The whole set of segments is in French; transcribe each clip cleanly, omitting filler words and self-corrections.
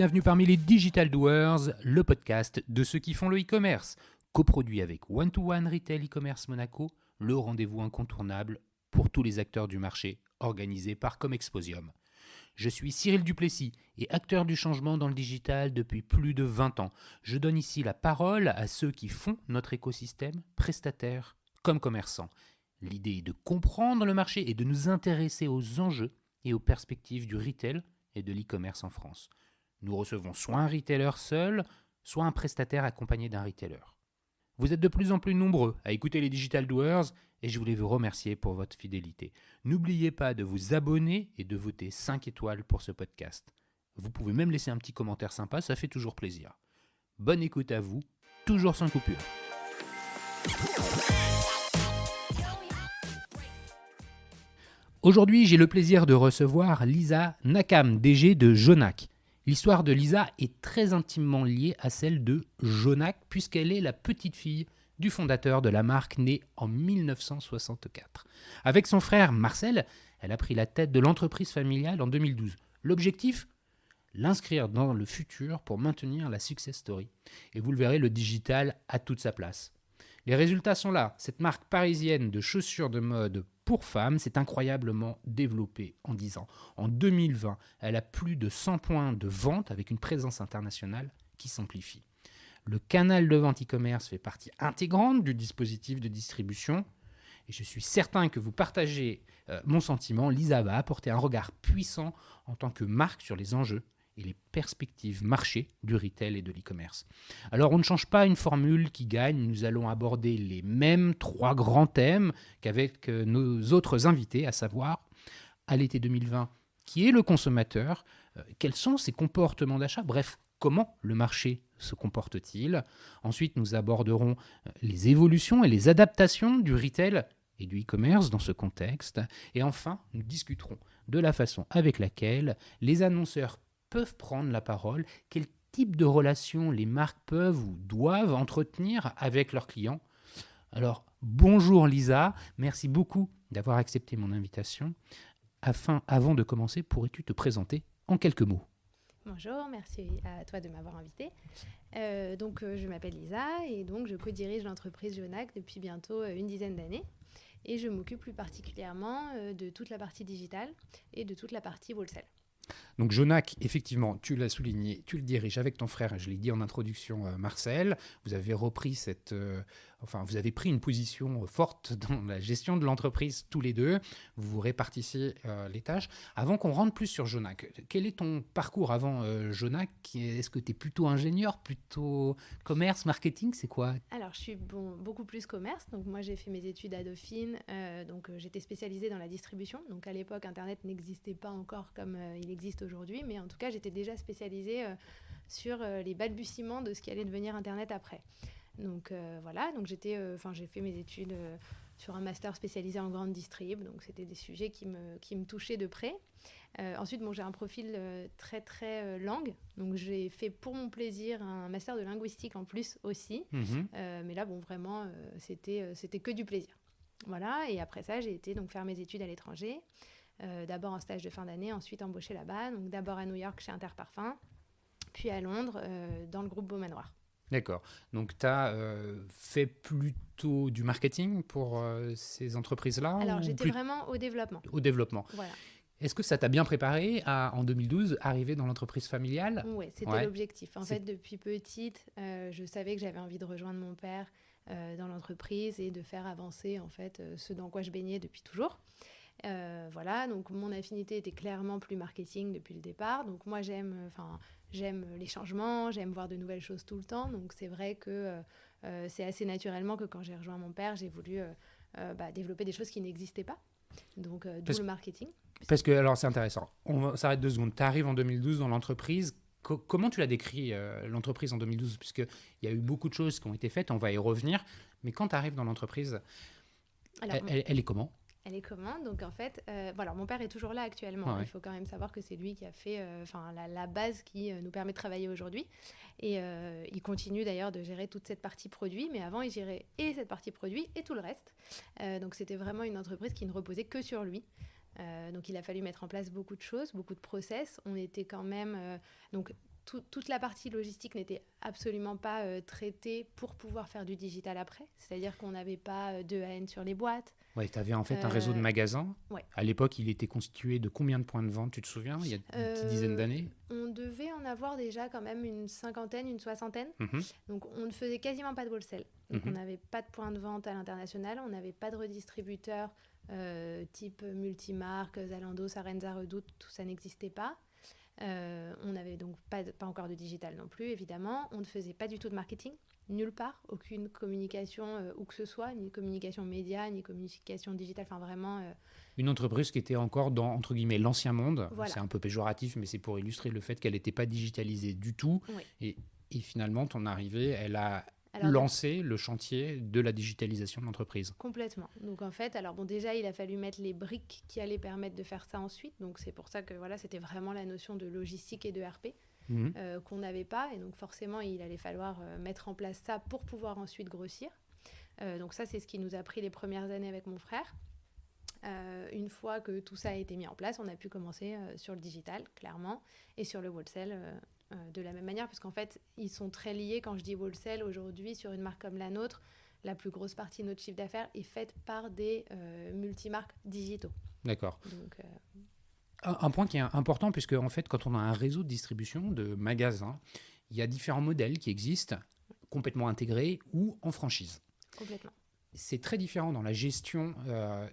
bienvenue parmi les Digital Doers, le podcast de ceux qui font le e-commerce. Coproduit avec One-to-One Retail e-commerce Monaco, le rendez-vous incontournable pour tous les acteurs du marché, organisé par Comexposium. Je suis Cyril Duplessis et acteur du changement dans le digital depuis plus de 20 ans. Je donne ici la parole à ceux qui font notre écosystème, prestataires comme commerçants. L'idée est de comprendre le marché et de nous intéresser aux enjeux et aux perspectives du retail et de l'e-commerce en France. Nous recevons soit un retailer seul, soit un prestataire accompagné d'un retailer. Vous êtes de plus en plus nombreux à écouter les Digital Doers et je voulais vous remercier pour votre fidélité. N'oubliez pas de vous abonner et de voter 5 étoiles pour ce podcast. Vous pouvez même laisser un petit commentaire sympa, ça fait toujours plaisir. Bonne écoute à vous, toujours sans coupure. Aujourd'hui, j'ai le plaisir de recevoir Lisa Nakam, DG de Jonac. L'histoire de Lisa est très intimement liée à celle de Jonac, puisqu'elle est la petite fille du fondateur de la marque née en 1964. Avec son frère Marcel, elle a pris la tête de l'entreprise familiale en 2012. L'objectif ? L'inscrire dans le futur pour maintenir la success story. Et vous le verrez, le digital a toute sa place. Les résultats sont là. Cette marque parisienne de chaussures de mode pour femmes s'est incroyablement développée en 10 ans. En 2020, elle a plus de 100 points de vente avec une présence internationale qui s'amplifie. Le canal de vente e-commerce fait partie intégrante du dispositif de distribution. Et je suis certain que vous partagez mon sentiment. Lisa va apporter un regard puissant en tant que marque sur les enjeux et les perspectives marché du retail et de l'e-commerce. Alors on ne change pas une formule qui gagne, nous allons aborder les mêmes 3 grands thèmes qu'avec nos autres invités, à savoir à l'été 2020, qui est le consommateur, quels sont ses comportements d'achat, bref, comment le marché se comporte-t-il. Ensuite nous aborderons les évolutions et les adaptations du retail et du e-commerce dans ce contexte. Et enfin, nous discuterons de la façon avec laquelle les annonceurs peuvent prendre la parole, quel type de relations les marques peuvent ou doivent entretenir avec leurs clients. Alors, bonjour Lisa, merci beaucoup d'avoir accepté mon invitation. Avant de commencer, pourrais-tu te présenter en quelques mots ? Bonjour, merci à toi de m'avoir invitée. Je m'appelle Lisa et donc je co-dirige l'entreprise Jonac depuis bientôt une dizaine d'années. Et je m'occupe plus particulièrement de toute la partie digitale et de toute la partie wholesale. Donc Jonac, effectivement, tu l'as souligné, tu le diriges avec ton frère, je l'ai dit en introduction, Marcel. Vous avez repris vous avez pris une position forte dans la gestion de l'entreprise tous les deux. Vous vous répartissez les tâches. Avant qu'on rentre plus sur Jonac, quel est ton parcours avant Jonac ? Est-ce que tu es plutôt ingénieur, plutôt commerce, marketing ? C'est quoi ? Alors, je suis beaucoup plus commerce. Donc, moi, j'ai fait mes études à Dauphine. J'étais spécialisée dans la distribution. Donc, à l'époque, Internet n'existait pas encore comme il existe aujourd'hui. Mais en tout cas, j'étais déjà spécialisée sur les balbutiements de ce qui allait devenir Internet après. Donc, j'ai fait mes études sur un master spécialisé en grande distrib. Donc, c'était des sujets qui me touchaient de près. Ensuite, j'ai un profil très, très langue. Donc, j'ai fait pour mon plaisir un master de linguistique en plus aussi. Mais là, vraiment, c'était que du plaisir. Voilà. Et après ça, j'ai été donc faire mes études à l'étranger. D'abord en stage de fin d'année, ensuite embauchée là-bas. Donc, d'abord à New York chez Interparfums, puis à Londres dans le groupe Baume & D'accord. Donc, tu as fait plutôt du marketing pour ces entreprises-là ? Alors, j'étais vraiment au développement. Au développement. Voilà. Est-ce que ça t'a bien préparé à, en 2012, arriver dans l'entreprise familiale ? Oui, c'était l'objectif. En fait, depuis petite, je savais que j'avais envie de rejoindre mon père dans l'entreprise et de faire avancer en fait, ce dans quoi je baignais depuis toujours. Donc mon affinité était clairement plus marketing depuis le départ. Donc moi, j'aime les changements, j'aime voir de nouvelles choses tout le temps. Donc c'est vrai que c'est assez naturellement que quand j'ai rejoint mon père, j'ai voulu développer des choses qui n'existaient pas. Donc d'où le marketing. Parce que, alors c'est intéressant, on s'arrête 2 secondes. Tu arrives en 2012 dans l'entreprise. Comment tu l'as décrit, l'entreprise en 2012 ? Puisqu'il y a eu beaucoup de choses qui ont été faites, on va y revenir. Mais quand tu arrives dans l'entreprise, elle est comment ? Elle est comment ? Donc en fait, mon père est toujours là actuellement. Il faut quand même savoir que c'est lui qui a fait la base qui nous permet de travailler aujourd'hui. Et il continue d'ailleurs de gérer toute cette partie produit. Mais avant, il gérait et cette partie produit et tout le reste. Donc c'était vraiment une entreprise qui ne reposait que sur lui. Donc il a fallu mettre en place beaucoup de choses, beaucoup de process. On était quand même... toute la partie logistique n'était absolument pas traitée pour pouvoir faire du digital après. C'est-à-dire qu'on n'avait pas d'EAN sur les boîtes. Ouais, tu avais en fait un réseau de magasins. Ouais. À l'époque, il était constitué de combien de points de vente, tu te souviens, il y a une petite dizaine d'années? On devait en avoir déjà quand même une cinquantaine, une soixantaine. Mm-hmm. Donc on ne faisait quasiment pas de wholesale. Donc Mm-hmm. on n'avait pas de points de vente à l'international, on n'avait pas de redistributeurs type Multimarque, Zalando, Sarenza, Redoute, tout ça n'existait pas. On n'avait donc pas encore de digital non plus, évidemment. On ne faisait pas du tout de marketing, nulle part, aucune communication où que ce soit, ni communication média, ni communication digitale, enfin vraiment... Une entreprise qui était encore dans, entre guillemets, l'ancien monde. Voilà. C'est un peu péjoratif, mais c'est pour illustrer le fait qu'elle n'était pas digitalisée du tout. Oui. Et finalement, ton arrivée, elle a lancé le chantier de la digitalisation de l'entreprise. Complètement. Donc en fait, alors bon, déjà, il a fallu mettre les briques qui allaient permettre de faire ça ensuite. Donc c'est pour ça que voilà, c'était vraiment la notion de logistique et de RP qu'on n'avait pas. Et donc forcément, il allait falloir mettre en place ça pour pouvoir ensuite grossir. Donc ça, c'est ce qui nous a pris les premières années avec mon frère. Une fois que tout ça a été mis en place, on a pu commencer sur le digital, clairement, et sur le wholesale de la même manière, parce qu'en fait, ils sont très liés. Quand je dis wholesale, aujourd'hui, sur une marque comme la nôtre, la plus grosse partie de notre chiffre d'affaires est faite par des multimarques digitaux. D'accord. Donc, un point qui est important, puisque en fait, quand on a un réseau de distribution de magasins, il y a différents modèles qui existent, complètement intégrés ou en franchise. Complètement. C'est très différent dans la gestion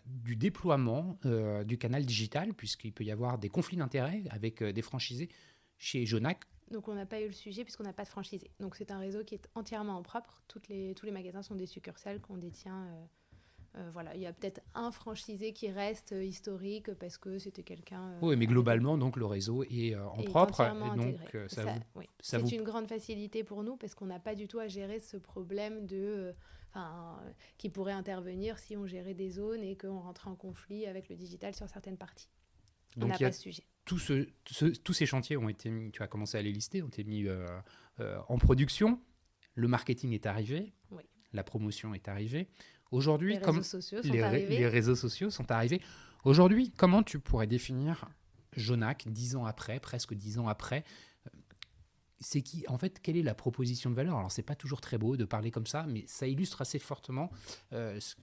du déploiement du canal digital, puisqu'il peut y avoir des conflits d'intérêts avec des franchisés chez Jonac. Donc, on n'a pas eu le sujet puisqu'on n'a pas de franchisé. Donc, c'est un réseau qui est entièrement en propre. Tous les magasins sont des succursales qu'on détient. Voilà. Il y a peut-être un franchisé qui reste historique parce que c'était quelqu'un... oui, mais globalement, donc, le réseau est en propre. Entièrement et donc, intégré. C'est une grande facilité pour nous parce qu'on n'a pas du tout à gérer ce problème de... qui pourrait intervenir si on gérait des zones et qu'on rentrait en conflit avec le digital sur certaines parties. On n'a pas ce sujet. Tous ces chantiers ont été mis, tu as commencé à les lister, ont été mis en production. Le marketing est arrivé, oui. La promotion est arrivée. Aujourd'hui, les réseaux sociaux sont arrivés. Aujourd'hui, comment tu pourrais définir Jonac 10 ans après, presque 10 ans après? C'est en fait, quelle est la proposition de valeur? Alors, c'est pas toujours très beau de parler comme ça, mais ça illustre assez fortement ce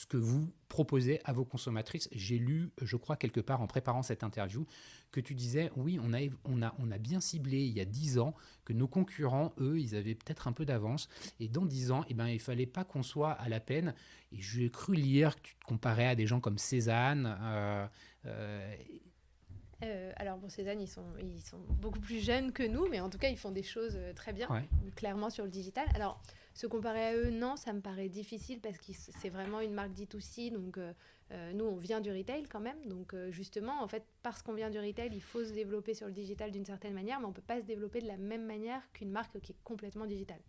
que vous proposez à vos consommatrices. J'ai lu, je crois, quelque part en préparant cette interview, que tu disais, oui, on a bien ciblé il y a 10 ans que nos concurrents, eux, ils avaient peut-être un peu d'avance. Et dans 10 ans, il ne fallait pas qu'on soit à la peine. Et j'ai cru lire que tu te comparais à des gens comme Cézanne. Alors bon, Cézanne, ils sont beaucoup plus jeunes que nous, mais en tout cas, ils font des choses très bien, clairement sur le digital. Alors, se comparer à eux, non, ça me paraît difficile parce que c'est vraiment une marque D2C, donc nous, on vient du retail quand même. Donc justement, en fait, parce qu'on vient du retail, il faut se développer sur le digital d'une certaine manière, mais on ne peut pas se développer de la même manière qu'une marque qui est complètement digitale.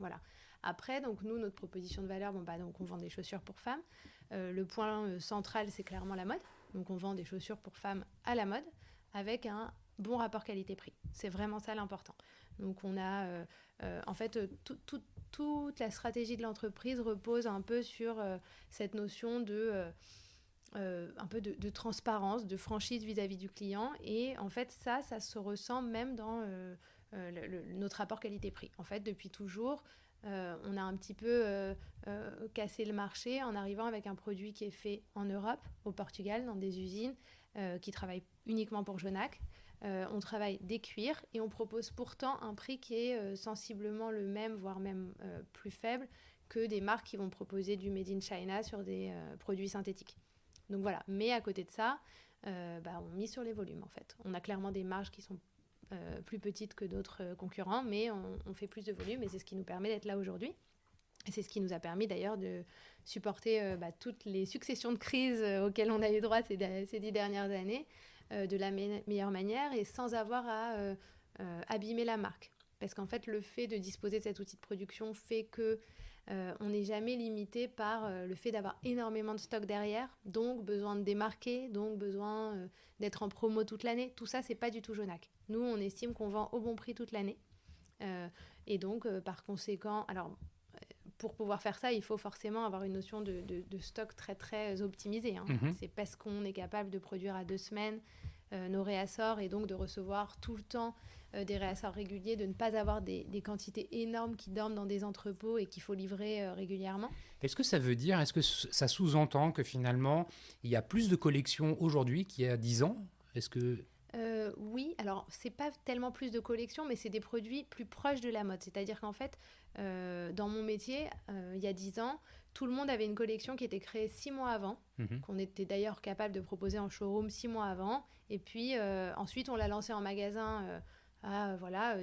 Voilà. Après, donc nous, notre proposition de valeur, donc on vend des chaussures pour femmes. Le point central, c'est clairement la mode. Donc on vend des chaussures pour femmes à la mode avec un bon rapport qualité-prix. C'est vraiment ça l'important. Donc on a en fait toute la stratégie de l'entreprise repose un peu sur cette notion de un peu de transparence, de franchise vis-à-vis du client. Et en fait ça se ressent même dans notre rapport qualité-prix. En fait, depuis toujours, on a un petit peu cassé le marché en arrivant avec un produit qui est fait en Europe, au Portugal, dans des usines qui travaillent uniquement pour Jonac. On travaille des cuirs et on propose pourtant un prix qui est sensiblement le même, voire même plus faible que des marques qui vont proposer du Made in China sur des produits synthétiques. Donc voilà, mais à côté de ça, on mise sur les volumes en fait. On a clairement des marges qui sont plus petites que d'autres concurrents, mais on fait plus de volume et c'est ce qui nous permet d'être là aujourd'hui. Et c'est ce qui nous a permis d'ailleurs de supporter toutes les successions de crises auxquelles on a eu droit ces 10 dernières années de la meilleure manière et sans avoir à abîmer la marque. Parce qu'en fait, le fait de disposer de cet outil de production fait que on n'est jamais limité par le fait d'avoir énormément de stock derrière, donc besoin de démarquer, donc besoin d'être en promo toute l'année. Tout ça, c'est pas du tout Jonac. Nous, on estime qu'on vend au bon prix toute l'année. Et donc, par conséquent, alors, pour pouvoir faire ça, il faut forcément avoir une notion de stock très, très optimisée. Hein. C'est parce qu'on est capable de produire à 2 semaines nos réassorts et donc de recevoir tout le temps des réassorts réguliers, de ne pas avoir des quantités énormes qui dorment dans des entrepôts et qu'il faut livrer régulièrement. Est-ce que ça veut dire, est-ce que ça sous-entend que finalement, il y a plus de collections aujourd'hui qu'il y a 10 ans? Est-ce que... Oui, alors c'est pas tellement plus de collections, mais c'est des produits plus proches de la mode. C'est-à-dire qu'en fait, dans mon métier, il y a 10 ans, tout le monde avait une collection qui était créée 6 mois avant, qu'on était d'ailleurs capable de proposer en showroom 6 mois avant. Et puis ensuite, on l'a lancée en magasin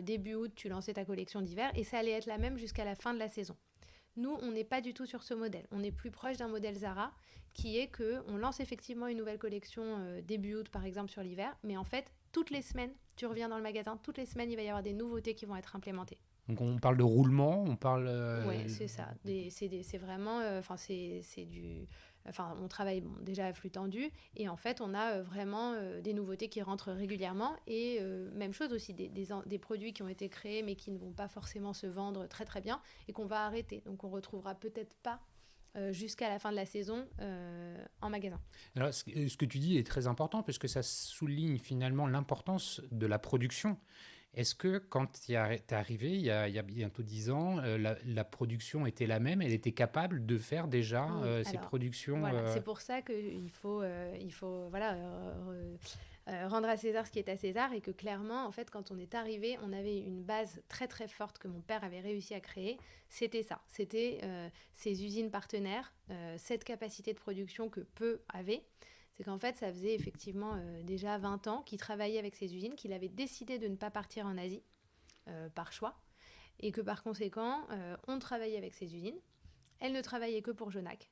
début août, tu lançais ta collection d'hiver et ça allait être la même jusqu'à la fin de la saison. Nous, on n'est pas du tout sur ce modèle. On est plus proche d'un modèle Zara qui est qu'on lance effectivement une nouvelle collection début août, par exemple, sur l'hiver. Mais en fait, toutes les semaines, tu reviens dans le magasin, toutes les semaines, il va y avoir des nouveautés qui vont être implémentées. Donc on parle de roulement, on parle... Oui, c'est ça. C'est vraiment... c'est du... Enfin, on travaille déjà à flux tendu et en fait, on a vraiment des nouveautés qui rentrent régulièrement et même chose aussi, des produits qui ont été créés mais qui ne vont pas forcément se vendre très très bien et qu'on va arrêter. Donc, on ne retrouvera peut-être pas jusqu'à la fin de la saison en magasin. Alors, ce que tu dis est très important parce que ça souligne finalement l'importance de la production. Est-ce que quand tu es arrivé il y a bientôt 10 ans, la production était la même? Elle était capable de faire déjà ces productions Voilà, c'est pour ça qu'il faut, rendre à César ce qui est à César et que clairement, en fait, quand on est arrivé, on avait une base très très forte que mon père avait réussi à créer. C'était ça, c'était ces usines partenaires, cette capacité de production que peu avaient. C'est qu'en fait, ça faisait effectivement déjà 20 ans qu'il travaillait avec ces usines, qu'il avait décidé de ne pas partir en Asie par choix, et que par conséquent, on travaillait avec ces usines. Elles ne travaillaient que pour Jonac.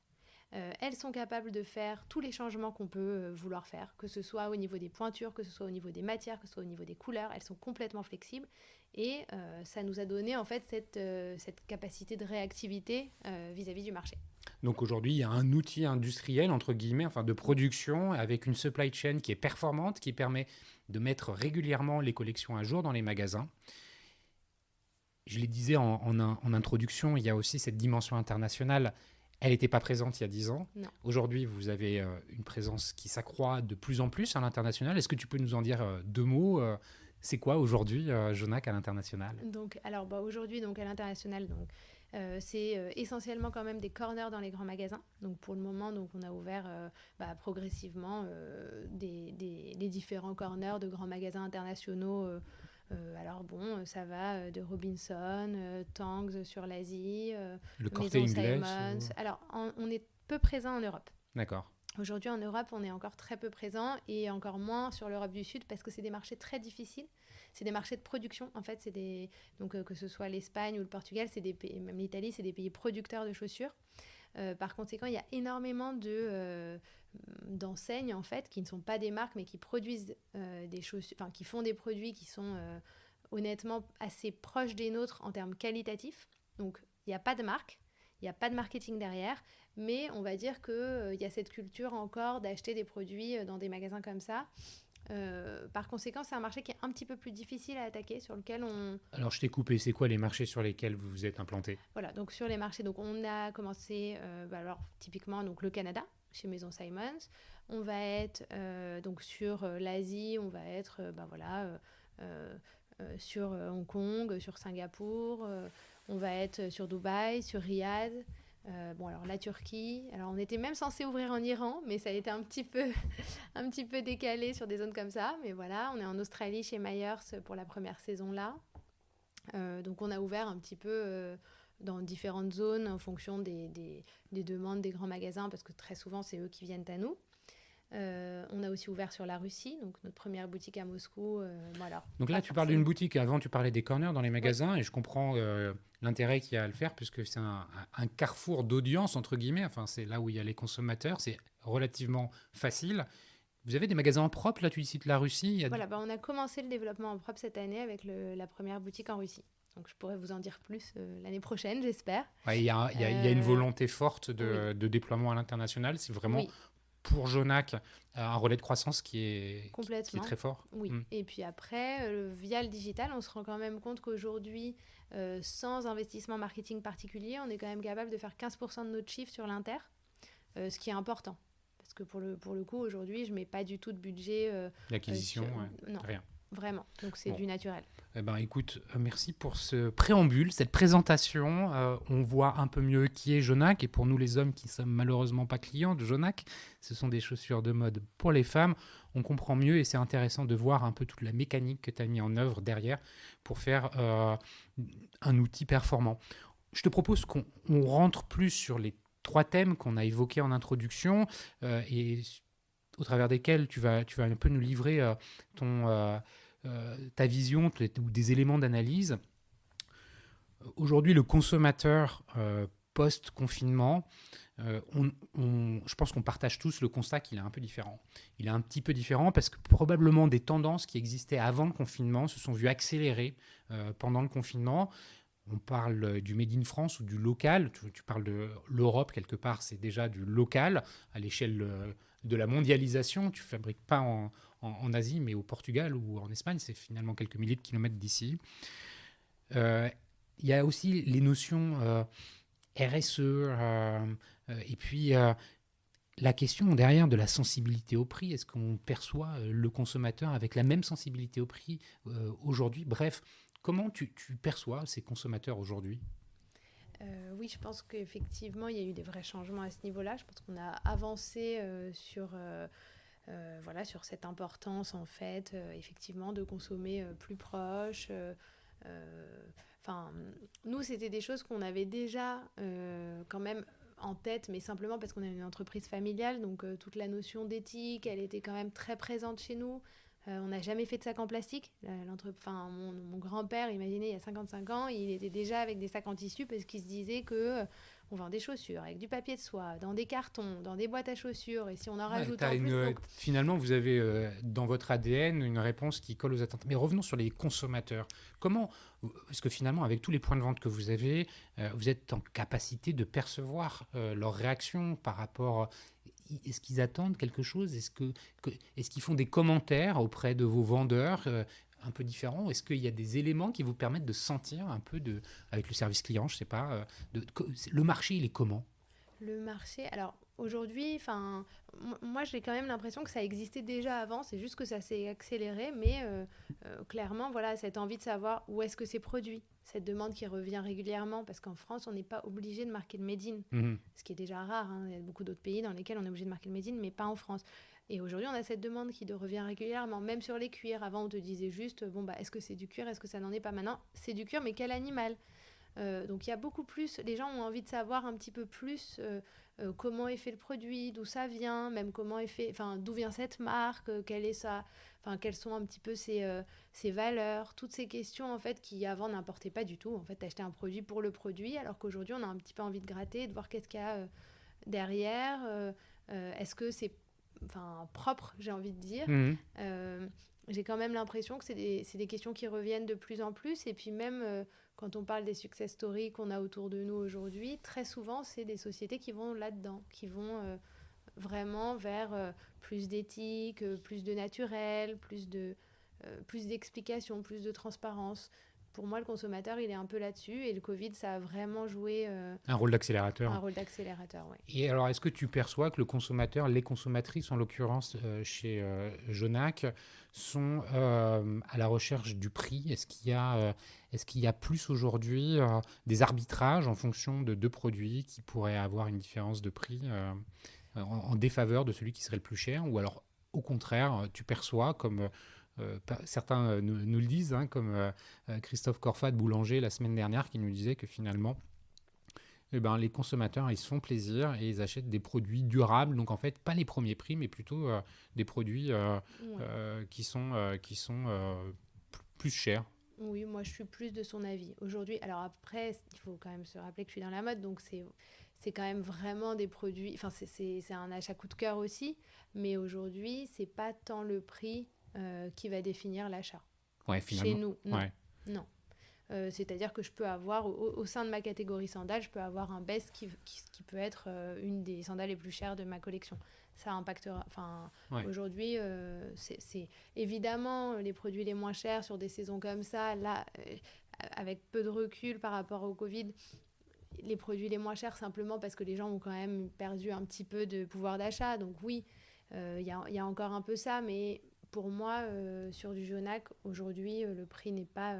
Elles sont capables de faire tous les changements qu'on peut vouloir faire, que ce soit au niveau des pointures, que ce soit au niveau des matières, que ce soit au niveau des couleurs. Elles sont complètement flexibles et ça nous a donné en fait cette capacité de réactivité vis-à-vis du marché. Donc aujourd'hui, il y a un outil industriel, entre guillemets, enfin de production, avec une supply chain qui est performante, qui permet de mettre régulièrement les collections à jour dans les magasins. Je le disais en introduction, il y a aussi cette dimension internationale. Elle n'était pas présente il y a 10 ans. Non. Aujourd'hui, vous avez une présence qui s'accroît de plus en plus à l'international. Est-ce que tu peux nous en dire 2 mots c'est quoi aujourd'hui Jonac à l'international? Donc, aujourd'hui, donc, à l'international, donc, c'est essentiellement quand même des corners dans les grands magasins. Donc pour le moment, donc, on a ouvert progressivement les différents corners de grands magasins internationaux. Ça va de Robinson, Tangs sur l'Asie, le Corte Maison Inglés Simons. Alors, on est peu présent en Europe. D'accord. Aujourd'hui, en Europe, on est encore très peu présent et encore moins sur l'Europe du Sud parce que c'est des marchés très difficiles. C'est des marchés de production. En fait, que ce soit l'Espagne ou le Portugal, c'est des pays, même l'Italie, c'est des pays producteurs de chaussures. Par conséquent, il y a énormément d'enseignes en fait qui ne sont pas des marques mais qui produisent des chaussures, enfin qui font des produits qui sont honnêtement assez proches des nôtres en termes qualitatifs. Donc, il n'y a pas de marque. Il n'y a pas de marketing derrière, mais on va dire qu'il y a cette culture encore d'acheter des produits dans des magasins comme ça. Par conséquent, c'est un marché qui est un petit peu plus difficile à attaquer, sur lequel on... Alors, je t'ai coupé. C'est quoi les marchés sur lesquels vous vous êtes implanté? Voilà, donc sur les marchés, donc on a commencé, typiquement, donc le Canada, chez Maison Simons. On va être donc sur l'Asie, on va être sur Hong Kong, sur Singapour, on va être sur Dubaï, sur Riyad, la Turquie. Alors on était même censé ouvrir en Iran, mais ça a été un petit peu décalé sur des zones comme ça. Mais voilà, on est en Australie chez Myers pour la première saison là. Donc on a ouvert un petit peu dans différentes zones en fonction des demandes des grands magasins, parce que très souvent c'est eux qui viennent à nous. On a aussi ouvert sur la Russie, donc notre première boutique à Moscou. Donc là, tu parles d'une boutique. Avant, tu parlais des corners dans les magasins, et je comprends l'intérêt qu'il y a à le faire, puisque c'est un carrefour d'audience, entre guillemets. Enfin, c'est là où il y a les consommateurs. C'est relativement facile. Vous avez des magasins en propre, là, tu cites la Russie. On a commencé le développement en propre cette année avec la première boutique en Russie. Donc, je pourrais vous en dire plus l'année prochaine, j'espère. Ouais, il y a une volonté forte de déploiement à l'international. C'est vraiment... Oui. Pour Jonac, un relais de croissance qui est très fort. Oui. Et puis après, via le digital, on se rend quand même compte qu'aujourd'hui, sans investissement marketing particulier, on est quand même capable de faire 15% de notre chiffre sur l'inter, ce qui est important. Parce Parce que pour le coup, aujourd'hui, je ne mets pas du tout de budget. L'acquisition, Non, rien. Vraiment. Donc, c'est du naturel. Eh ben, écoute, merci pour ce préambule, cette présentation. On voit un peu mieux qui est Jonac. Et pour nous, les hommes qui ne sommes malheureusement pas clients de Jonac, ce sont des chaussures de mode pour les femmes. On comprend mieux et c'est intéressant de voir un peu toute la mécanique que tu as mis en œuvre derrière pour faire un outil performant. Je te propose qu'on rentre plus sur les 3 thèmes qu'on a évoqués en introduction et au travers desquels tu vas un peu nous livrer ta vision ou des éléments d'analyse. Aujourd'hui, le consommateur post-confinement, je pense qu'on partage tous le constat qu'il est un peu différent. Il est un petit peu différent parce que probablement des tendances qui existaient avant le confinement se sont vues accélérer pendant le confinement. On parle du Made in France ou du local. Tu parles de l'Europe, quelque part, c'est déjà du local à l'échelle de la mondialisation. Tu ne fabriques pas en Asie, mais au Portugal ou en Espagne, c'est finalement quelques milliers de kilomètres d'ici. Il y a aussi les notions RSE et puis la question derrière de la sensibilité au prix. Est-ce qu'on perçoit le consommateur avec la même sensibilité au prix aujourd'hui ? Bref, comment tu perçois ces consommateurs aujourd'hui ? Oui, je pense qu'effectivement, il y a eu des vrais changements à ce niveau-là. Je pense qu'on a avancé sur cette importance, en fait, effectivement, de consommer plus proche. Nous, c'était des choses qu'on avait déjà quand même en tête, mais simplement parce qu'on est une entreprise familiale. Donc, toute la notion d'éthique, elle était quand même très présente chez nous. On n'a jamais fait de sac en plastique. Mon grand-père, imaginez, il y a 55 ans, il était déjà avec des sacs en tissu parce qu'il se disait que on vend des chaussures avec du papier de soie, dans des cartons, dans des boîtes à chaussures. Et si on en rajoute en plus... Finalement, vous avez dans votre ADN une réponse qui colle aux attentes. Mais revenons sur les consommateurs. Comment, parce que finalement, avec tous les points de vente que vous avez, vous êtes en capacité de percevoir leurs réactions par rapport... Est-ce qu'ils attendent quelque chose ? Est-ce qu'ils font des commentaires auprès de vos vendeurs un peu différents ? Est-ce qu'il y a des éléments qui vous permettent de sentir un peu, avec le service client, je ne sais pas, le marché, il est comment ? Le marché, alors aujourd'hui, moi j'ai quand même l'impression que ça existait déjà avant, c'est juste que ça s'est accéléré, mais clairement, voilà, cette envie de savoir où est-ce que c'est produit, cette demande qui revient régulièrement, parce qu'en France, on n'est pas obligé de marquer le Made in, ce qui est déjà rare, hein. Il y a beaucoup d'autres pays dans lesquels on est obligé de marquer le Made in, mais pas en France. Et aujourd'hui, on a cette demande qui revient régulièrement, même sur les cuirs. Avant, on te disait juste, est-ce que c'est du cuir, est-ce que ça n'en est pas ? Maintenant, c'est du cuir, mais quel animal ? Donc il y a beaucoup plus, les gens ont envie de savoir un petit peu plus comment est fait le produit, d'où ça vient, même comment est fait, d'où vient cette marque, quelles sont un petit peu ses valeurs, toutes ces questions en fait qui avant n'importaient pas du tout. En fait, t'achetais un produit pour le produit, alors qu'aujourd'hui on a un petit peu envie de gratter, de voir qu'est-ce qu'il y a derrière, est-ce que c'est propre, j'ai envie de dire. J'ai quand même l'impression que c'est des questions qui reviennent de plus en plus, et puis même quand on parle des success stories qu'on a autour de nous aujourd'hui, très souvent, c'est des sociétés qui vont là-dedans, qui vont vraiment vers plus d'éthique, plus de naturel, plus d'explication, plus de transparence. Pour moi, le consommateur, il est un peu là-dessus, et le Covid, ça a vraiment joué un rôle d'accélérateur. Un rôle d'accélérateur, oui. Et alors, est-ce que tu perçois que le consommateur, les consommatrices en l'occurrence chez Jonac, sont à la recherche du prix ? Est-ce qu'il y a plus aujourd'hui des arbitrages en fonction de deux produits qui pourraient avoir une différence de prix en défaveur de celui qui serait le plus cher ? Ou alors, au contraire, tu perçois comme... certains nous le disent, hein, comme Christophe Corfat de Boulanger la semaine dernière, qui nous disait que finalement, les consommateurs, ils se font plaisir et ils achètent des produits durables. Donc en fait, pas les premiers prix, mais plutôt des produits qui sont plus chers. Oui, moi je suis plus de son avis. Aujourd'hui, alors après, il faut quand même se rappeler que je suis dans la mode, donc c'est quand même vraiment des produits... c'est un achat coup de cœur aussi, mais aujourd'hui, c'est pas tant le prix qui va définir l'achat. Ouais, finalement. Chez nous, non. Ouais. Non. C'est-à-dire que je peux avoir, au sein de ma catégorie sandales, je peux avoir un best qui peut être une des sandales les plus chères de ma collection. Ça impactera... Aujourd'hui, c'est évidemment les produits les moins chers sur des saisons comme ça, là, avec peu de recul par rapport au Covid, les produits les moins chers simplement parce que les gens ont quand même perdu un petit peu de pouvoir d'achat. Donc oui, y a encore un peu ça, mais pour moi, sur du Jonac, aujourd'hui, le prix n'est pas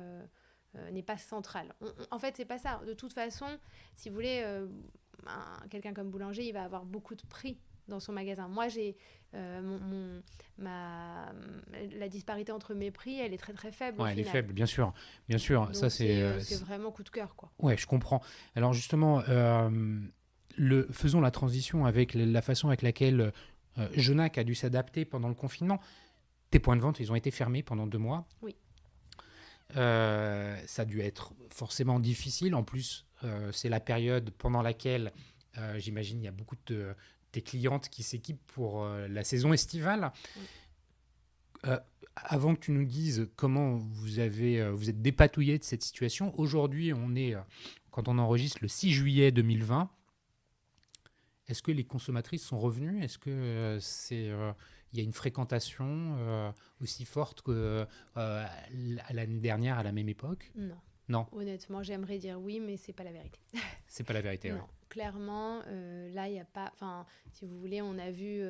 central. En fait, c'est pas ça. De toute façon, si vous voulez, quelqu'un comme Boulanger, il va avoir beaucoup de prix dans son magasin. Moi, j'ai la disparité entre mes prix, elle est très très faible au Ouais, elle est final. faible, bien sûr. Bien sûr, Donc ça c'est vraiment coup de cœur, quoi. Ouais, je comprends. Alors justement, faisons la transition avec la façon avec laquelle Jonac a dû s'adapter pendant le confinement. Tes points de vente, ils ont été fermés pendant 2 mois. Oui. Ça a dû être forcément difficile. En plus, c'est la période pendant laquelle, j'imagine, il y a beaucoup de tes clientes qui s'équipent pour la saison estivale. Oui. Avant que tu nous dises comment vous êtes dépatouillé de cette situation, aujourd'hui, quand on enregistre le 6 juillet 2020, est-ce que les consommatrices sont revenues? Est-ce que il y a une fréquentation aussi forte que l'année dernière à la même époque? Non. Non, Honnêtement, j'aimerais dire oui, mais c'est pas la vérité. c'est pas la vérité. Non, Ouais. clairement, là, il n'y a pas... Enfin, si vous voulez, on a vu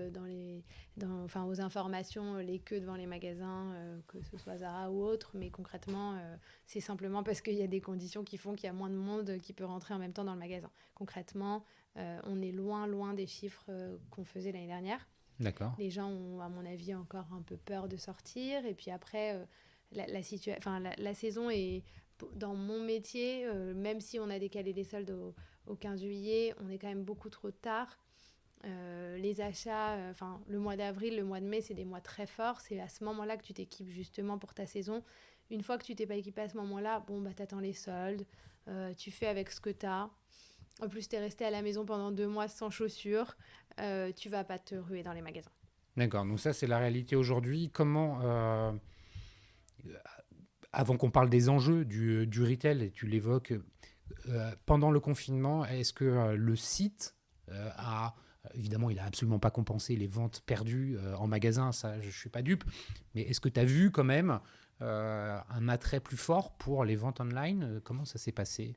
aux informations les queues devant les magasins, que ce soit Zara ou autre, mais concrètement, c'est simplement parce qu'il y a des conditions qui font qu'il y a moins de monde qui peut rentrer en même temps dans le magasin. Concrètement, on est loin, loin des chiffres qu'on faisait l'année dernière. D'accord. Les gens ont, à mon avis, encore un peu peur de sortir. Et puis après, la saison est... Dans mon métier, même si on a décalé les soldes au 15 juillet, on est quand même beaucoup trop tard. Les achats, le mois d'avril, le mois de mai, c'est des mois très forts. C'est à ce moment-là que tu t'équipes justement pour ta saison. Une fois que tu t'es pas équipé à ce moment-là, t'attends les soldes, tu fais avec ce que t'as. En plus, t'es resté à la maison pendant 2 mois sans chaussures, tu vas pas te ruer dans les magasins. D'accord. Donc ça, c'est la réalité aujourd'hui. Avant qu'on parle des enjeux du retail, et tu l'évoques, pendant le confinement, est-ce que le site évidemment, il n'a absolument pas compensé les ventes perdues en magasin, ça, je ne suis pas dupe, mais est-ce que tu as vu quand même un attrait plus fort pour les ventes online? Comment ça s'est passé?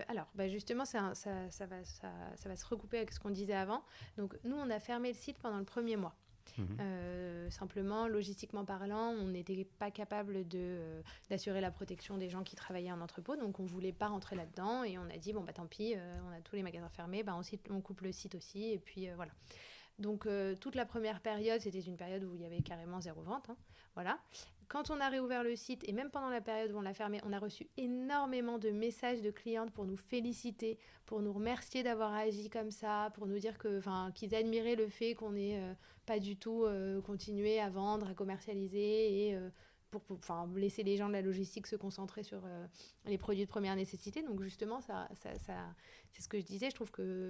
Alors, justement, ça va se recouper avec ce qu'on disait avant. Donc, nous, on a fermé le site pendant le premier mois. Simplement, logistiquement parlant, on n'était pas capable d'assurer la protection des gens qui travaillaient en entrepôt, donc on ne voulait pas rentrer là-dedans et on a dit, tant pis, on a tous les magasins fermés, on coupe le site aussi et puis voilà. Donc toute la première période, c'était une période où il y avait carrément 0 vente. Voilà. Quand on a réouvert le site, et même pendant la période où on l'a fermé, on a reçu énormément de messages de clientes pour nous féliciter, pour nous remercier d'avoir agi comme ça, pour nous dire qu'ils admiraient le fait qu'on n'ait pas du tout continué à vendre, à commercialiser et pour laisser les gens de la logistique se concentrer sur les produits de première nécessité. Donc justement, ça, c'est ce que je disais, je trouve que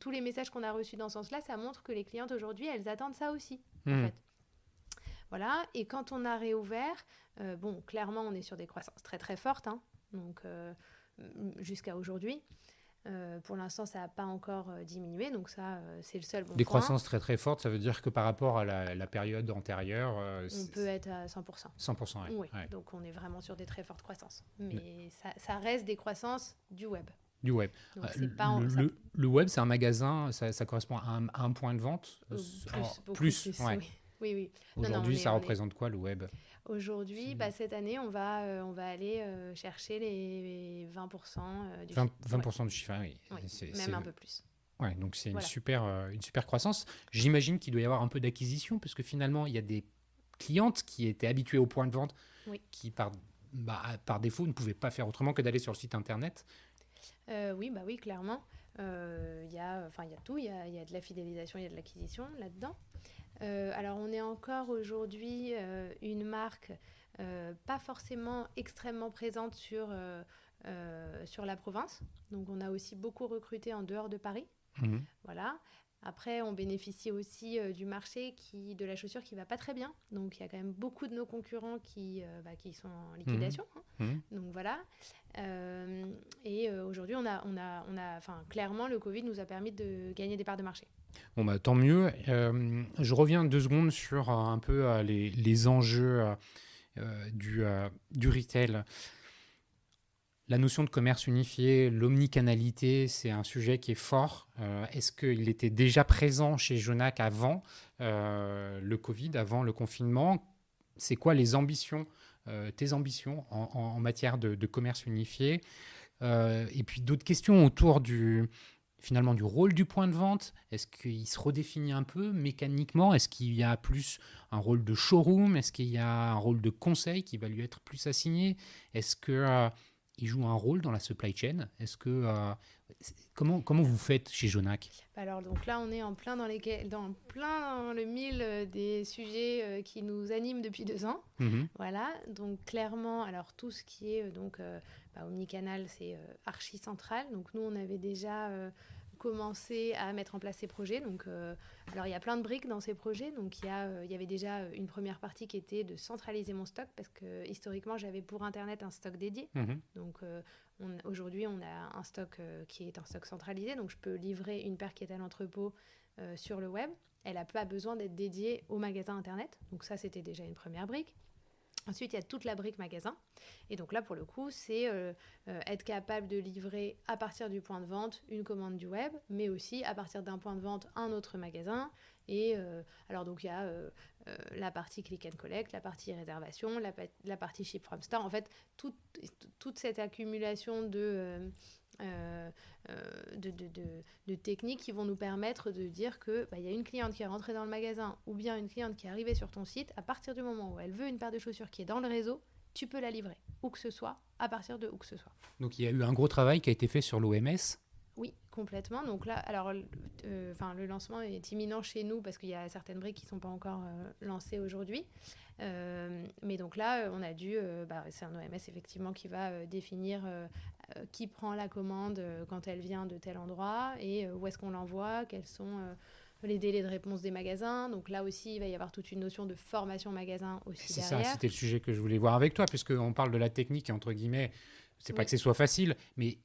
tous les messages qu'on a reçus dans ce sens-là, ça montre que les clientes aujourd'hui, elles attendent ça aussi, en fait. Voilà, et quand on a réouvert, clairement, on est sur des croissances très très fortes, donc jusqu'à aujourd'hui. Pour l'instant, ça n'a pas encore diminué, donc ça, c'est le seul bon point. Des croissances très très fortes, ça veut dire que par rapport à la période antérieure... on peut être à 100%. 100%, oui. Oui, ouais. Donc on est vraiment sur des très fortes croissances. Mais ça reste des croissances du web. Du web. Donc, c'est pas le web, c'est un magasin, ça correspond à un point de vente? Plus, ouais. Oui. Aujourd'hui, ça représente quoi, le web? Aujourd'hui, cette année, on va aller chercher les 20% du 20% du chiffre, oui. Même un peu plus. Ouais, donc c'est une super croissance. J'imagine qu'il doit y avoir un peu d'acquisition, parce que finalement, il y a des clientes qui étaient habituées au point de vente, qui par défaut ne pouvaient pas faire autrement que d'aller sur le site internet. Oui, clairement. Il y a tout. Il y a de la fidélisation, il y a de l'acquisition là-dedans. Alors, on est encore aujourd'hui une marque pas forcément extrêmement présente sur la province. Donc, on a aussi beaucoup recruté en dehors de Paris. Voilà. Après, on bénéficie aussi du marché de la chaussure qui ne va pas très bien. Donc, il y a quand même beaucoup de nos concurrents qui sont en liquidation. Donc, voilà. Et aujourd'hui, clairement, le Covid nous a permis de gagner des parts de marché. Bon, tant mieux. Je reviens 2 secondes sur un peu les enjeux du retail. La notion de commerce unifié, l'omnicanalité, c'est un sujet qui est fort. Est-ce qu'il était déjà présent chez Jonac avant le Covid, avant le confinement? C'est quoi les ambitions, tes ambitions en matière de commerce unifié? Et puis d'autres questions autour finalement du rôle du point de vente. Est-ce qu'il se redéfinit un peu mécaniquement? Est-ce qu'il y a plus un rôle de showroom? Est-ce qu'il y a un rôle de conseil qui va lui être plus assigné? Est-ce que il joue un rôle dans la supply chain? Comment vous faites chez Jonac? Alors donc là, on est en plein dans le mille des sujets qui nous animent depuis 2 ans. Voilà, donc clairement, alors tout ce qui est omnicanal, c'est archi central. Donc nous, on avait déjà commencé à mettre en place ces projets. Donc, alors il y a plein de briques dans ces projets. Donc il y avait déjà une première partie qui était de centraliser mon stock parce que historiquement, j'avais pour Internet un stock dédié. Donc aujourd'hui, on a un stock qui est un stock centralisé. Donc je peux livrer une paire qui est à l'entrepôt sur le web. Elle n'a pas besoin d'être dédiée au magasin Internet. Donc ça, c'était déjà une première brique. Ensuite, il y a toute la brique magasin. Et donc là, pour le coup, c'est être capable de livrer à partir du point de vente une commande du web, mais aussi à partir d'un point de vente un autre magasin. Et alors donc il y a la partie click and collect, la partie réservation, la partie ship from store. En fait, toute cette accumulation de techniques qui vont nous permettre de dire que y a une cliente qui est rentrée dans le magasin ou bien une cliente qui est arrivée sur ton site. À partir du moment où elle veut une paire de chaussures qui est dans le réseau, tu peux la livrer où que ce soit, à partir de où que ce soit. Donc il y a eu un gros travail qui a été fait sur l'OMS. Oui, complètement. Donc là, alors, le lancement est imminent chez nous parce qu'il y a certaines briques qui ne sont pas encore lancées aujourd'hui. Mais donc là, on a dû... c'est un OMS effectivement qui va définir qui prend la commande quand elle vient de tel endroit et où est-ce qu'on l'envoie, quels sont les délais de réponse des magasins. Donc là aussi, il va y avoir toute une notion de formation magasin aussi c'est derrière. Ça, c'était le sujet que je voulais voir avec toi, puisqu'on parle de la technique, entre guillemets. C'est pas que ce soit facile, mais...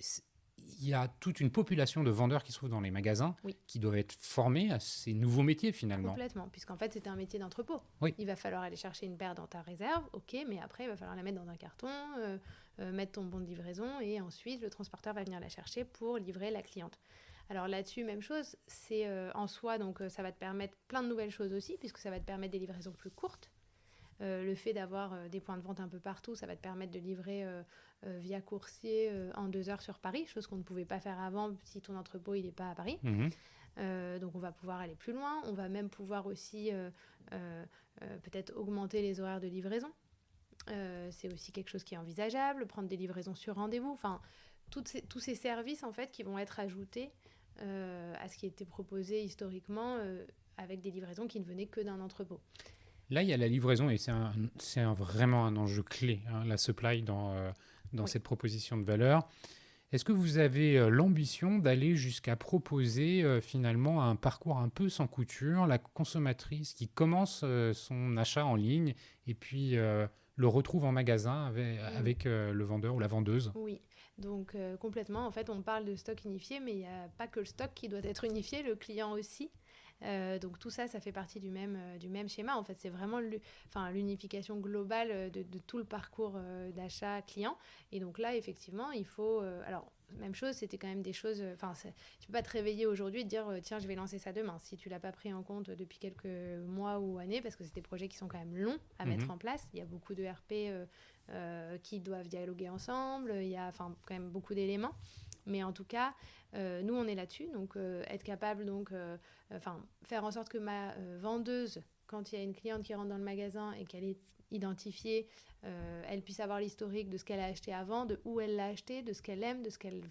il y a toute une population de vendeurs qui se trouvent dans les magasins qui doivent être formés à ces nouveaux métiers finalement. Complètement, puisqu'en fait c'était un métier d'entrepôt. Il va falloir aller chercher une paire dans ta réserve, ok, mais après il va falloir la mettre dans un carton, mettre ton bon de livraison et ensuite le transporteur va venir la chercher pour livrer la cliente. Alors là-dessus, même chose, c'est en soi, donc ça va te permettre plein de nouvelles choses aussi, puisque ça va te permettre des livraisons plus courtes. Le fait d'avoir des points de vente un peu partout, ça va te permettre de livrer via coursier en 2 heures sur Paris, chose qu'on ne pouvait pas faire avant si ton entrepôt il n'est pas à Paris. Donc on va pouvoir aller plus loin. On va même pouvoir aussi peut-être augmenter les horaires de livraison. C'est aussi quelque chose qui est envisageable, prendre des livraisons sur rendez-vous. Enfin, tous ces services en fait qui vont être ajoutés à ce qui était proposé historiquement avec des livraisons qui ne venaient que d'un entrepôt. Là, il y a la livraison et c'est vraiment un enjeu clé, la supply dans cette proposition de valeur. Est-ce que vous avez l'ambition d'aller jusqu'à proposer finalement un parcours un peu sans couture, la consommatrice qui commence son achat en ligne et puis le retrouve en magasin avec le vendeur ou la vendeuse? Oui, donc complètement. En fait, on parle de stock unifié, mais il n'y a pas que le stock qui doit être unifié, le client aussi. Donc tout ça, ça fait partie du même schéma. En fait, c'est vraiment l'unification globale de tout le parcours d'achat client. Et donc là, effectivement, il faut... alors, même chose, c'était quand même des choses... tu ne peux pas te réveiller aujourd'hui et te dire tiens, je vais lancer ça demain. Si tu ne l'as pas pris en compte depuis quelques mois ou années, parce que c'est des projets qui sont quand même longs à mettre en place. Il y a beaucoup de RP qui doivent dialoguer ensemble. Il y a quand même beaucoup d'éléments. Mais en tout cas, nous, on est là-dessus. Donc, être capable, faire en sorte que ma vendeuse, quand il y a une cliente qui rentre dans le magasin et qu'elle est identifiée, elle puisse avoir l'historique de ce qu'elle a acheté avant, de où elle l'a acheté, de ce qu'elle aime, de ce qu'elle...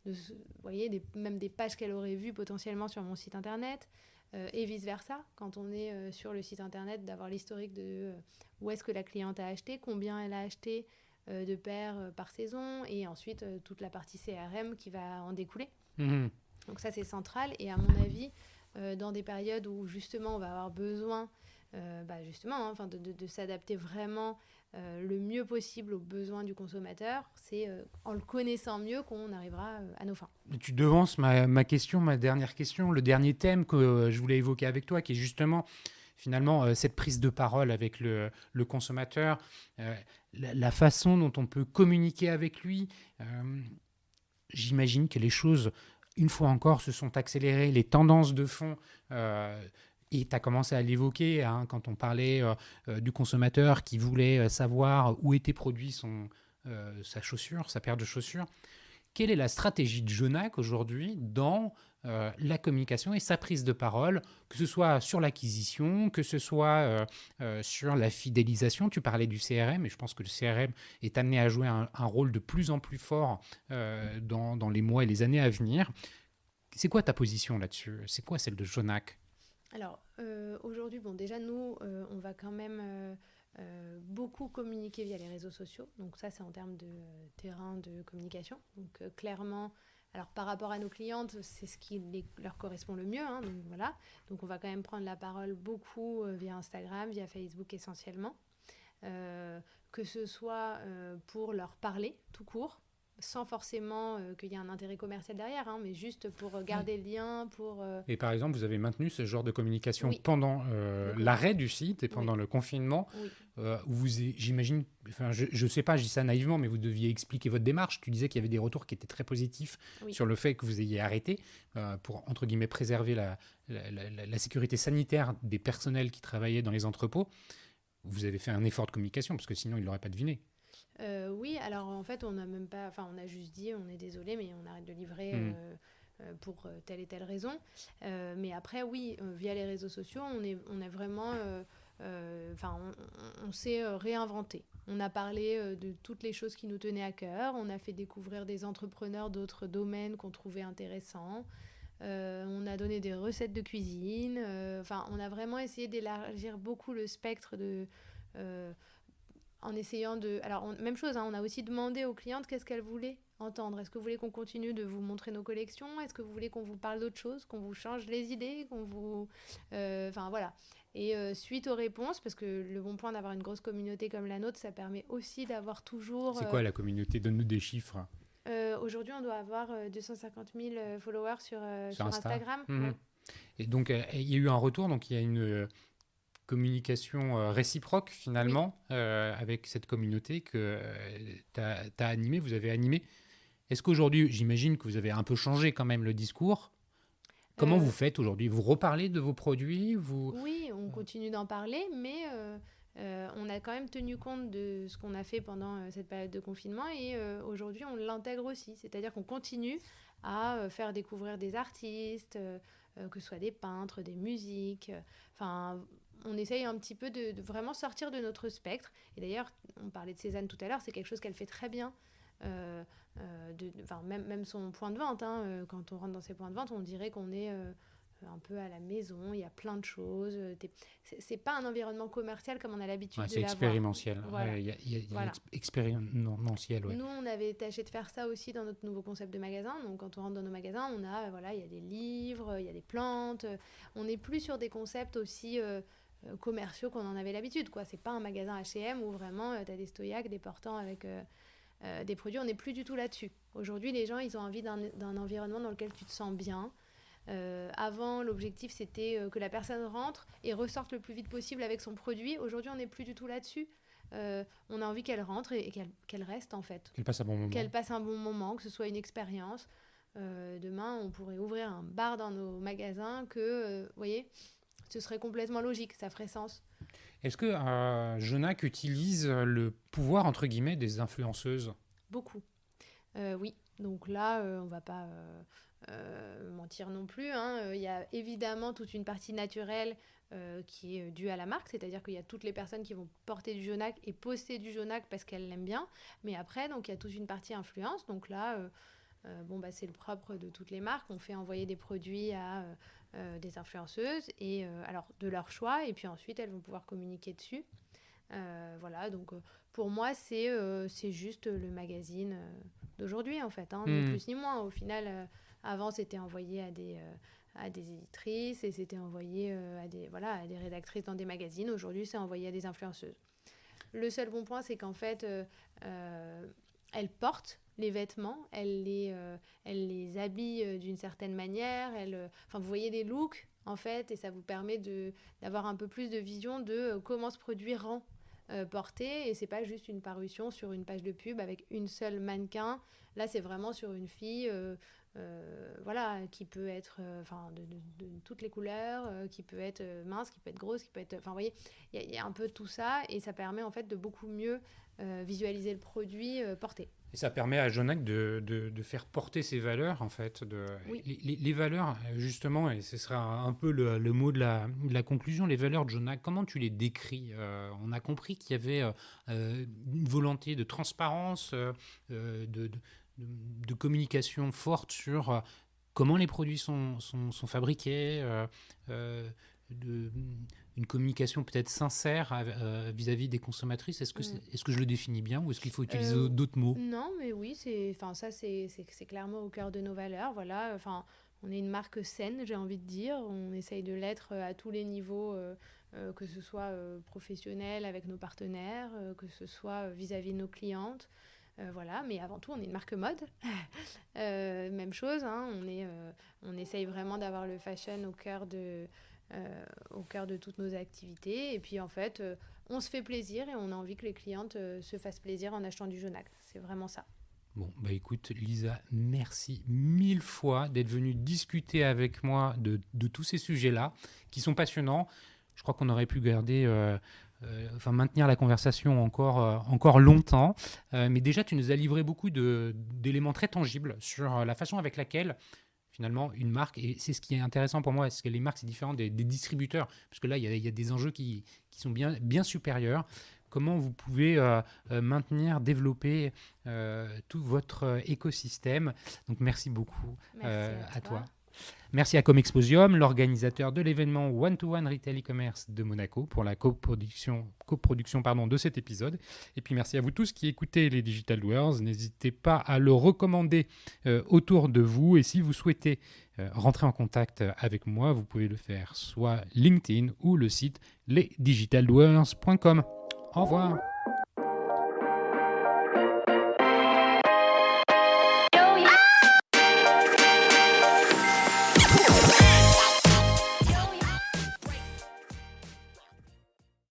vous voyez, même des pages qu'elle aurait vues potentiellement sur mon site internet. Et vice-versa, quand on est sur le site internet, d'avoir l'historique de où est-ce que la cliente a acheté, combien elle a acheté, de paires par saison et ensuite toute la partie CRM qui va en découler. Donc ça, c'est central et à mon avis, dans des périodes où justement on va avoir besoin de s'adapter vraiment le mieux possible aux besoins du consommateur, c'est en le connaissant mieux qu'on arrivera à nos fins. Tu devances ma question, ma dernière question, le dernier thème que je voulais évoquer avec toi qui est justement finalement, cette prise de parole avec le consommateur, la façon dont on peut communiquer avec lui. J'imagine que les choses, une fois encore, se sont accélérées. Les tendances de fond, et tu as commencé à l'évoquer quand on parlait du consommateur qui voulait savoir où était produit sa chaussure, sa paire de chaussures. Quelle est la stratégie de Jonac aujourd'hui dans la communication et sa prise de parole, que ce soit sur l'acquisition, que ce soit sur la fidélisation? Tu parlais du CRM, et je pense que le CRM est amené à jouer un rôle de plus en plus fort dans les mois et les années à venir. C'est quoi ta position là-dessus? C'est quoi celle de Jonac? Alors, aujourd'hui, déjà, nous, on va quand même beaucoup communiquer via les réseaux sociaux. Donc ça, c'est en termes de terrain de communication. Donc clairement, alors par rapport à nos clientes, c'est ce qui leur correspond le mieux. Donc voilà. Donc on va quand même prendre la parole beaucoup via Instagram, via Facebook essentiellement. Que ce soit pour leur parler tout court, sans forcément qu'il y ait un intérêt commercial derrière, mais juste pour garder le lien. Et par exemple, vous avez maintenu ce genre de communication pendant l'arrêt du site et pendant le confinement. J'imagine, je ne sais pas, je dis ça naïvement, mais vous deviez expliquer votre démarche. Tu disais qu'il y avait des retours qui étaient très positifs sur le fait que vous ayez arrêté pour, entre guillemets, préserver la sécurité sanitaire des personnels qui travaillaient dans les entrepôts. Vous avez fait un effort de communication, parce que sinon, ils ne l'auraient pas deviné. Oui, alors en fait, on a juste dit on est désolé, mais on arrête de livrer pour telle et telle raison. Mais après, oui, via les réseaux sociaux, on est vraiment, on s'est réinventé. On a parlé de toutes les choses qui nous tenaient à cœur. On a fait découvrir des entrepreneurs d'autres domaines qu'on trouvait intéressants. On a donné des recettes de cuisine. On a vraiment essayé d'élargir beaucoup le spectre en essayant de... Alors, même chose, on a aussi demandé aux clientes qu'est-ce qu'elles voulaient entendre. Est-ce que vous voulez qu'on continue de vous montrer nos collections? Est-ce que vous voulez qu'on vous parle d'autre chose? Qu'on vous change les idées? Qu'on vous... voilà. Et suite aux réponses, parce que le bon point d'avoir une grosse communauté comme la nôtre, ça permet aussi d'avoir toujours... C'est quoi la communauté? Donne-nous des chiffres. Aujourd'hui, on doit avoir 250 000 followers sur Instagram. Ouais. Et donc, il y a eu un retour, donc il y a une... communication réciproque finalement avec cette communauté que t'as animée, vous avez animée. Est-ce qu'aujourd'hui, j'imagine que vous avez un peu changé quand même le discours? Comment vous faites aujourd'hui? Vous reparlez de vos produits? Oui, on continue d'en parler, mais on a quand même tenu compte de ce qu'on a fait pendant cette période de confinement et aujourd'hui, on l'intègre aussi. C'est-à-dire qu'on continue à faire découvrir des artistes, que ce soit des peintres, des musiques, on essaye un petit peu de vraiment sortir de notre spectre. Et d'ailleurs, on parlait de Cézanne tout à l'heure, c'est quelque chose qu'elle fait très bien. Même son point de vente, quand on rentre dans ses points de vente, on dirait qu'on est un peu à la maison, il y a plein de choses. C'est pas un environnement commercial comme on a l'habitude de l'avoir. C'est expérimentiel. Voilà. Il y a expérimentiel. Nous, on avait tâché de faire ça aussi dans notre nouveau concept de magasin. Donc, quand on rentre dans nos magasins, il y a des livres, il y a des plantes. On n'est plus sur des concepts aussi... commerciaux qu'on en avait l'habitude, quoi. C'est pas un magasin H&M où vraiment tu as des stoïacs, des portants avec des produits. On n'est plus du tout là-dessus. Aujourd'hui, les gens, ils ont envie d'un environnement dans lequel tu te sens bien. Avant, l'objectif, c'était que la personne rentre et ressorte le plus vite possible avec son produit. Aujourd'hui, on n'est plus du tout là-dessus. On a envie qu'elle rentre et qu'elle reste, en fait. Qu'elle passe un bon moment. Qu'elle passe un bon moment, que ce soit une expérience. Demain, on pourrait ouvrir un bar dans nos magasins vous voyez, ce serait complètement logique, ça ferait sens. Est-ce que Jonac utilise le pouvoir, entre guillemets, des influenceuses? Beaucoup. Oui. Donc là, on ne va pas mentir non plus. Il y a évidemment toute une partie naturelle qui est due à la marque, c'est-à-dire qu'il y a toutes les personnes qui vont porter du Jonac et poster du Jonac parce qu'elles l'aiment bien. Mais après, donc, il y a toute une partie influence. Donc là... c'est le propre de toutes les marques. On fait envoyer des produits à des influenceuses et alors de leur choix, et puis ensuite elles vont pouvoir communiquer dessus. Donc pour moi c'est juste le magazine d'aujourd'hui en fait, ni plus ni moins. Au final, avant c'était envoyé à des éditrices et c'était envoyé à des rédactrices dans des magazines. Aujourd'hui c'est envoyé à des influenceuses. Le seul bon point c'est qu'en fait elles portent les vêtements, elle les habille d'une certaine manière. Vous voyez des looks en fait, et ça vous permet d'avoir un peu plus de vision de comment ce produit rend porté, et c'est pas juste une parution sur une page de pub avec une seule mannequin. Là, c'est vraiment sur une fille voilà, qui peut être de toutes les couleurs, qui peut être mince, qui peut être grosse, qui peut être... Enfin, vous voyez, il y a un peu tout ça, et ça permet en fait de beaucoup mieux visualiser le produit porté. Et ça permet à Jonac de faire porter ses valeurs, en fait. Oui. Les valeurs, justement, et ce sera un peu le mot de la conclusion, les valeurs de Jonac, comment tu les décris? On a compris qu'il y avait une volonté de transparence, de communication forte sur comment les produits sont fabriqués, une communication peut-être sincère vis-à-vis des consommatrices. Est-ce que je le définis bien ou est-ce qu'il faut utiliser d'autres mots? Non, mais oui, c'est clairement au cœur de nos valeurs. Voilà, on est une marque saine, j'ai envie de dire. On essaye de l'être à tous les niveaux, que ce soit professionnel avec nos partenaires, que ce soit vis-à-vis de nos clientes. Voilà, mais avant tout, on est une marque mode. Même chose, hein, on essaye vraiment d'avoir le fashion au cœur de toutes nos activités. Et puis, en fait, on se fait plaisir et on a envie que les clientes se fassent plaisir en achetant du Jonac. C'est vraiment ça. Bon, bah écoute, Lisa, merci 1000 fois d'être venue discuter avec moi de tous ces sujets-là, qui sont passionnants. Je crois qu'on aurait pu maintenir la conversation encore longtemps. Mais déjà, tu nous as livré beaucoup d'éléments très tangibles sur la façon avec laquelle, finalement, une marque, et c'est ce qui est intéressant pour moi, c'est que les marques, c'est différent des distributeurs, parce que là, il y a des enjeux qui sont bien supérieurs. Comment vous pouvez maintenir, développer tout votre écosystème. Donc, merci beaucoup à toi. Merci à Comexposium, l'organisateur de l'événement One-to-One Retail e-commerce de Monaco, pour la coproduction de cet épisode. Et puis merci à vous tous qui écoutez les Digital Doers. N'hésitez pas à le recommander autour de vous. Et si vous souhaitez rentrer en contact avec moi, vous pouvez le faire soit LinkedIn ou le site lesdigitaldoers.com. Au revoir.